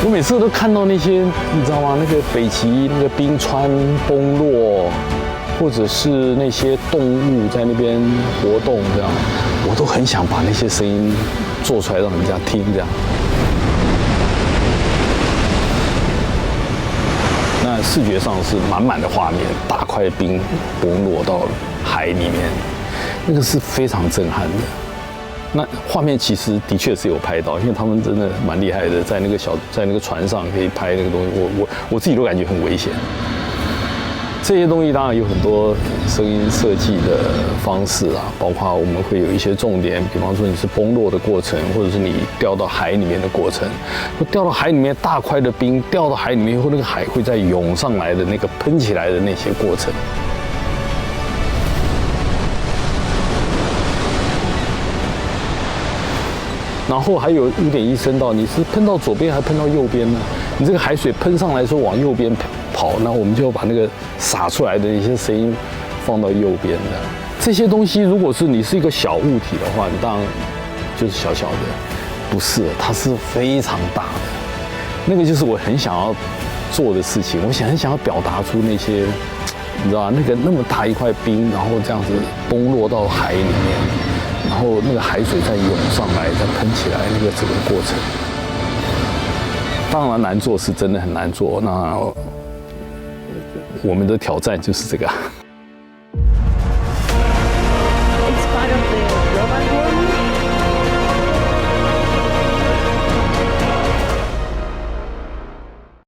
我每次都看到那些，你知道吗？那个北极那个冰川崩落，或者是那些动物在那边活动，这样，我都很想把那些声音做出来让人家听，这样。那视觉上是满满的画面，大块冰崩落到海里面，那个是非常震撼的。那画面其实的确是有拍到，因为他们真的蛮厉害的，在那个船上可以拍那个东西，我自己都感觉很危险。这些东西当然有很多声音设计的方式啊，包括我们会有一些重点，比方说你是崩落的过程，或者是你掉到海里面的过程。掉到海里面大块的冰掉到海里面以后，那个海会再涌上来的那个喷起来的那些过程。然后还有5.1声道，你是喷到左边还是喷到右边呢？你这个海水喷上来说往右边跑，那我们就把那个洒出来的一些声音放到右边的。这些东西如果是你是一个小物体的话，你当然就是小小的，不是，它是非常大的。那个就是我很想要做的事情，我很想要表达出那些，你知道吗？那么大一块冰，然后这样子崩落到海里面。然后那个海水再涌上来，再喷起来，那个整个过程，当然难做是真的很难做。那我们的挑战就是这个。